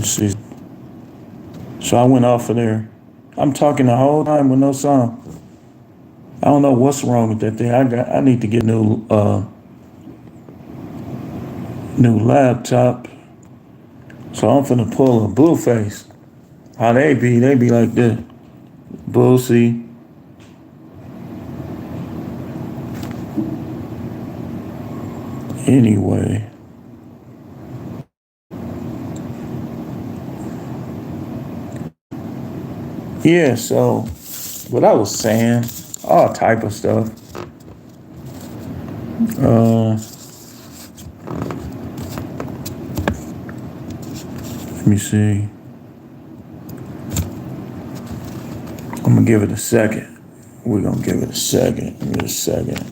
See, so I went off of there. I'm talking the whole time with no sound. I don't know what's wrong with that thing. I need to get new laptop. So I'm finna pull a Blueface. How they be like this. Boosie. Anyway. Yeah, so what I was saying, all type of stuff. Uh, Let me see. I'm gonna give it a second. We're gonna give it a second. Give it a second.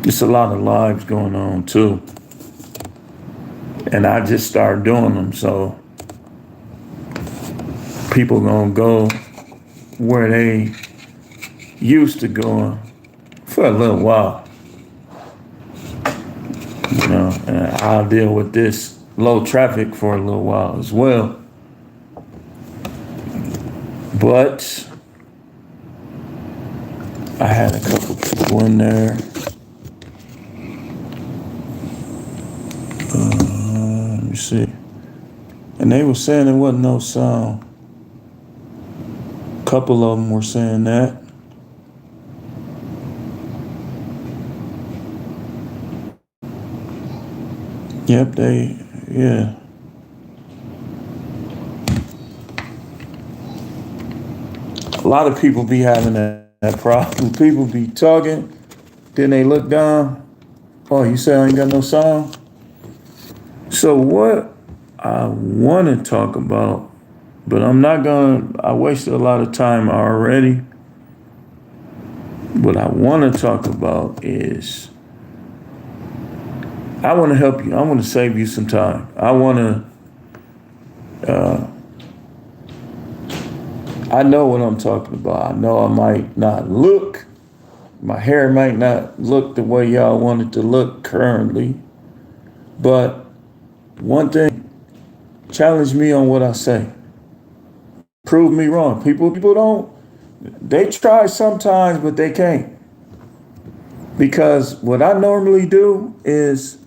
It's a lot of lives going on too. And I just started doing them, so people gonna go where they used to go for a little while, and I'll deal with this low traffic for a little while as well. But I had a couple people in there. Let me see. And they were saying there wasn't no sound. A couple of them were saying that. Yep, yeah. A lot of people be having that problem. People be talking, then they look down. Oh, you say I ain't got no sound? So what I want to talk about, but I wasted a lot of time already. What I want to talk about is, I want to help you. I want to save you some time. I know what I'm talking about. I know my hair might not look the way y'all want it to look currently, but one thing, challenge me on what I say. Prove me wrong. People they try sometimes, but they can't. Because what I normally do is,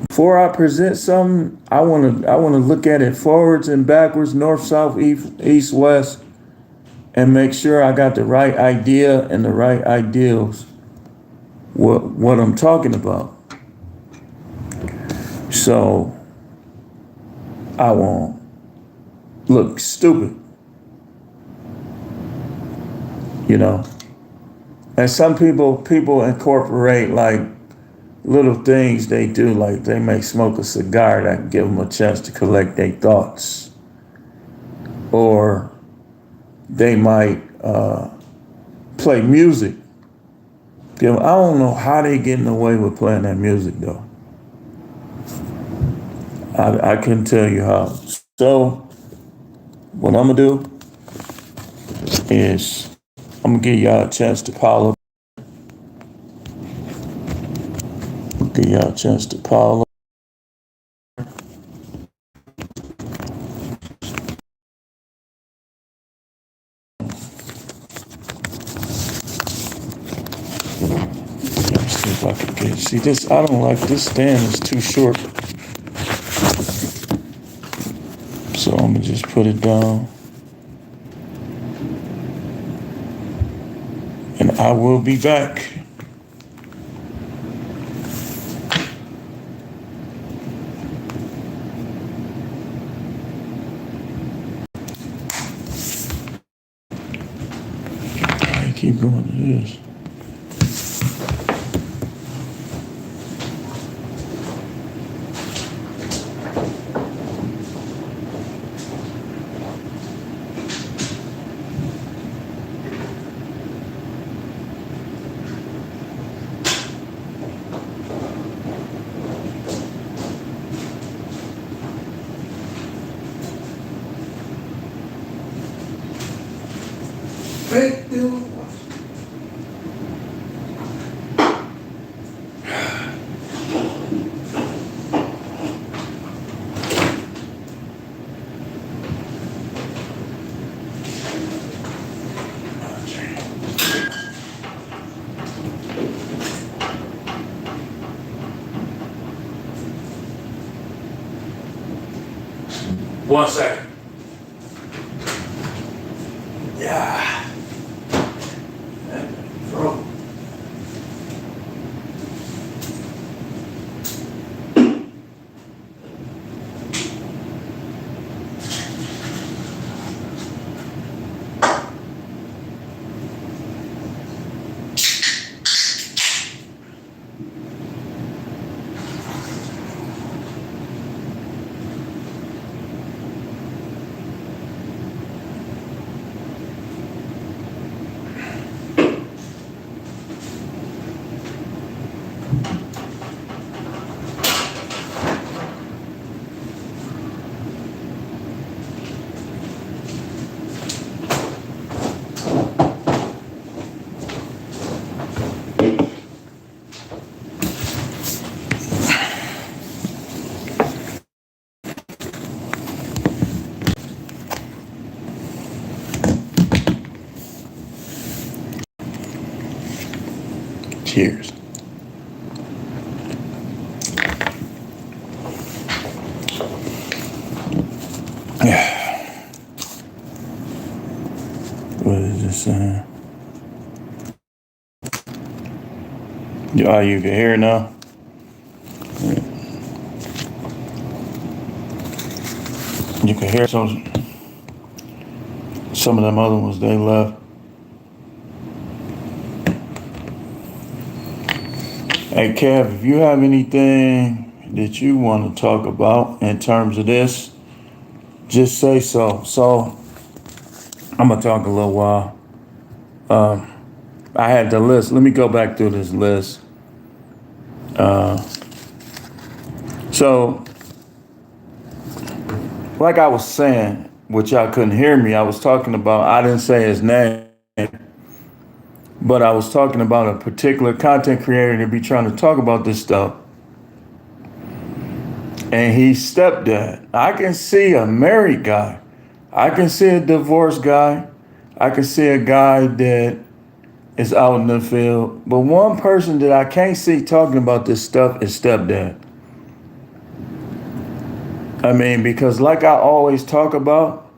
before I present something, I want to look at it forwards and backwards, north, south, east, west, and make sure I got the right idea and the right ideals. What I'm talking about. So I won't look stupid, And some people incorporate like little things they do, like they may smoke a cigar that give them a chance to collect their thoughts, or they might play music. I don't know how they getting away with playing that music though. I couldn't tell you how. So what I'm gonna do is I'm gonna give y'all a chance to pile up. Give y'all a chance to pile up. Let's see if I can get. See this? I don't like this stand. Is too short. So I'm gonna just put it down. And I will be back. I keep going to this. Fake dude. One second. Yeah. Bro. Cheers. What is this saying? Oh, you can hear it now? You can hear some of them other ones they left. Hey, Kev, if you have anything that you want to talk about in terms of this, just say so. So, I'm going to talk a little while. I had the list. Let me go back through this list. So, like I was saying, which y'all couldn't hear me, I was talking about, I didn't say his name, but I was talking about a particular content creator that be trying to talk about this stuff. And he's stepdad. I can see a married guy. I can see a divorced guy. I can see a guy that is out in the field. But one person that I can't see talking about this stuff is stepdad. I mean, because like I always talk about,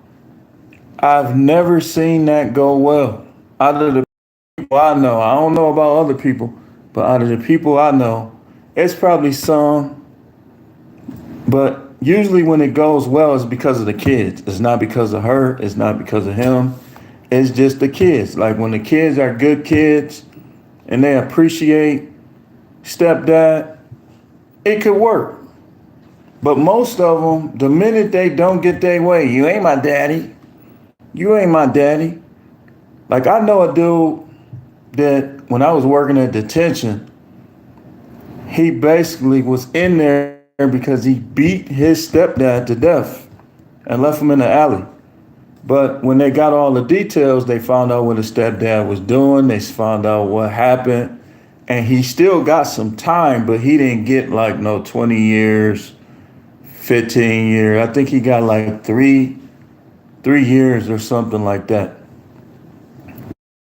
I've never seen that go well. Out of the people I know, I don't know about other people, but out of the people I know, it's probably some, but usually when it goes well, it's because of the kids. It's not because of her. It's not because of him. It's just the kids. Like when the kids are good kids and they appreciate stepdad, it could work. But most of them, the minute they don't get their way, you ain't my daddy. You ain't my daddy. Like I know a dude that when I was working at detention, he basically was in there because he beat his stepdad to death and left him in the alley. But when they got all the details, they found out what his stepdad was doing. They found out what happened. And he still got some time, but he didn't get like no 20 years, 15 years. I think he got like three years or something like that.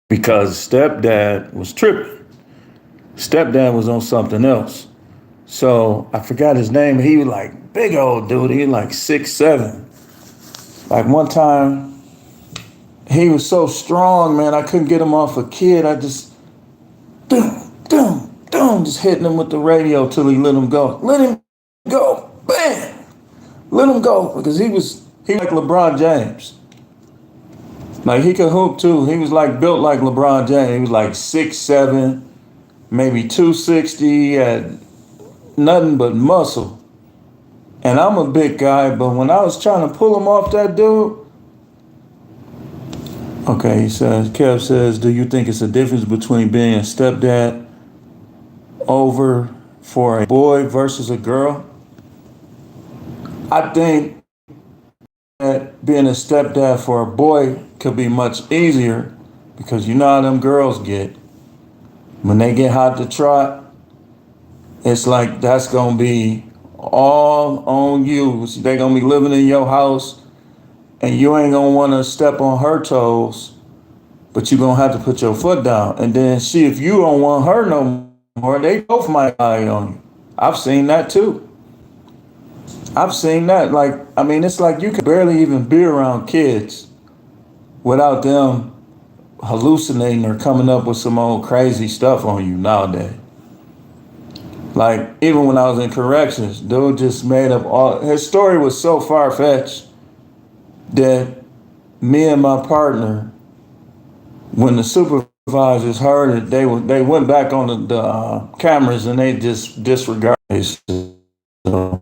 Because stepdad was tripping. Stepdad was on something else. So I forgot his name. He was like big old dude. He was like 6'7". Like one time, he was so strong, man. I couldn't get him off a kid. I just, just hitting him with the radio till he let him go. Let him go, bam. Let him go because he was like LeBron James. Like he could hoop too. He was like built like LeBron James. He was like 6'7", maybe 260, had nothing but muscle. And I'm a big guy, but when I was trying to pull him off that dude, okay, he says, Kev says, do you think it's a difference between being a stepdad over for a boy versus a girl? I think that being a stepdad for a boy could be much easier Because you know how them girls get. When they get hot to trot, it's like that's gonna be all on you. They gonna be living in your house and you ain't gonna wanna step on her toes, but you gonna have to put your foot down. And then see if you don't want her no more, they both might lie on you. I've seen that too. I've seen that. Like, I mean, it's like you can barely even be around kids without them hallucinating or coming up with some old crazy stuff on you nowadays. Like, even when I was in corrections, dude just made up all his story was so far fetched that me and my partner, when the supervisors heard it, they went back on the cameras and they just disregarded it. So,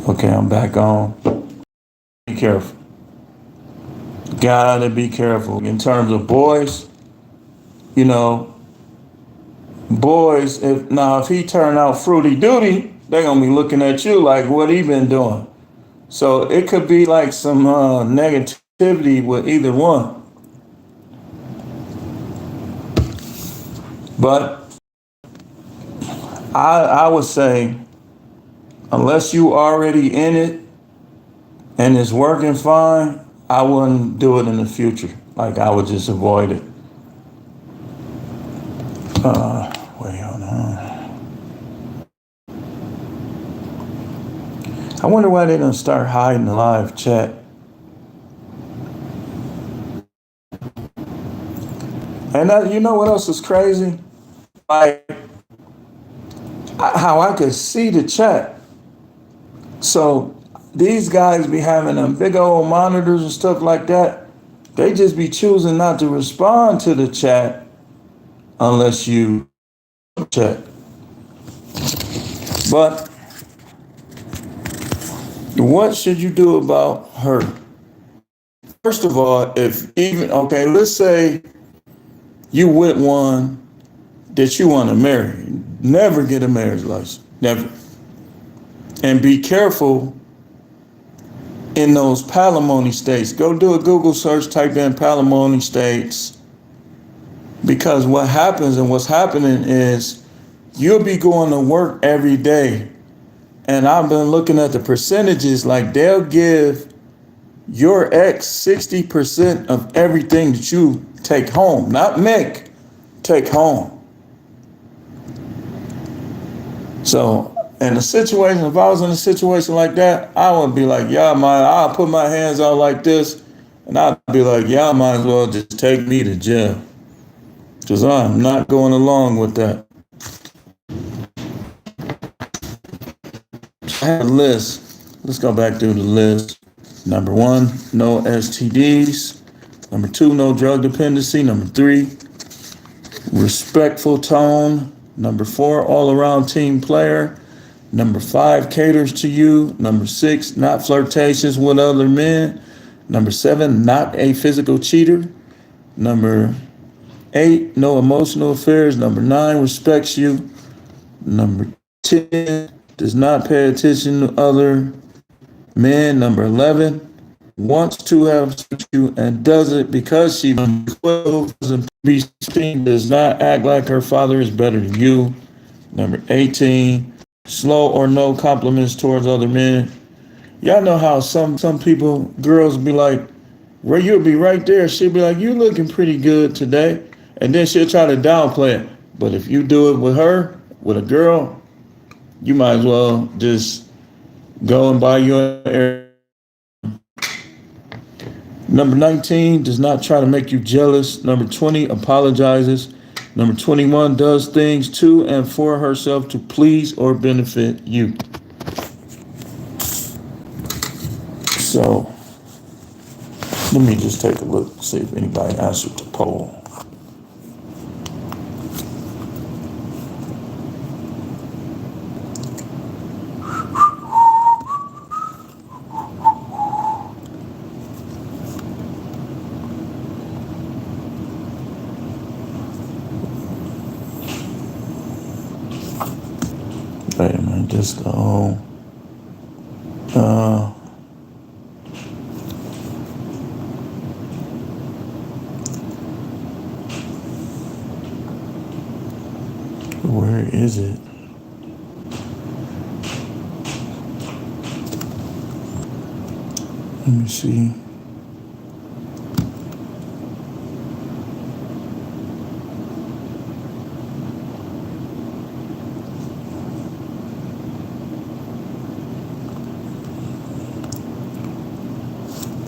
okay, I'm back on. Be careful. Gotta be careful. In terms of boys, you know, boys, if he turn out fruity duty, they gonna be looking at you like what he been doing. So it could be like some negativity with either one. But I would say, unless you already in it and it's working fine, I wouldn't do it in the future. Like I would just avoid it. Wait, hold on. I wonder why they don't start hiding the live chat. And you know what else is crazy? Like how I could see the chat. So these guys be having them big old monitors and stuff like that. They just be choosing not to respond to the chat unless you check. But what should you do about her? First of all, let's say you with one that you want to marry. Never get a marriage license. Never. And be careful in those palimony states. Go do a Google search, type in palimony states. Because what happens and what's happening is you'll be going to work every day. And I've been looking at the percentages, like they'll give your ex 60% of everything that you take home, not make, take home. So in a situation, if I was in a situation like that, I would be like, I'll put my hands out like this and I'd be like, y'all might as well just take me to jail. Because I'm not going along with that. I have a list. Let's go back through the list. Number 1, no STDs. Number 2, no drug dependency. Number 3, respectful tone. Number 4, all around team player. Number 5, caters to you. Number 6, not flirtatious with other men. Number 7, not a physical cheater. Number 8, no emotional affairs. Number 9, respects you. Number 10, does not pay attention to other men. Number 11, wants to have sex with you and does it because she doesn't be seen, does not act like her father is better than you. Number 18, slow or no compliments towards other men. Y'all know how some people, girls be like, where you'll be right there, she'll be like, you looking pretty good today. And then she'll try to downplay it. But if you do it with her, with a girl, you might as well just go and buy your air. Number 19, does not try to make you jealous. Number 20, apologizes. Number 21, does things to and for herself to please or benefit you. So, let me just take a look, see if anybody answered the poll. Wait a minute, just go. Let me see.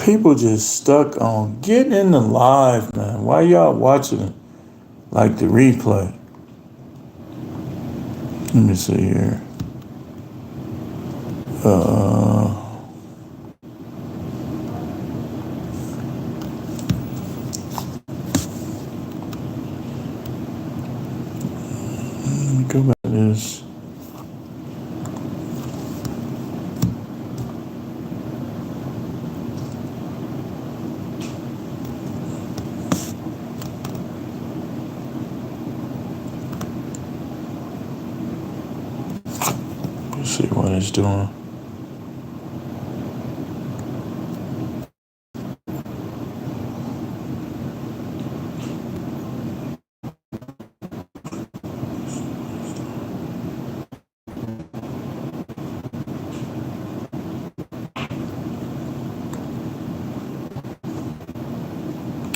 People just stuck on getting in the live, man. Why y'all watching it like the replay? Let me see here. Let me go back to this. Let's see what it's doing.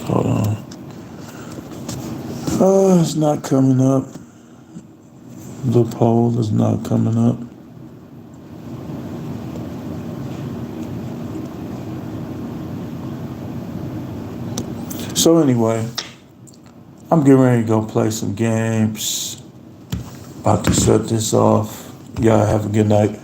Hold on. Oh, it's not coming up. The poll is not coming up. So anyway, I'm getting ready to go play some games. About to shut this off. Y'all have a good night.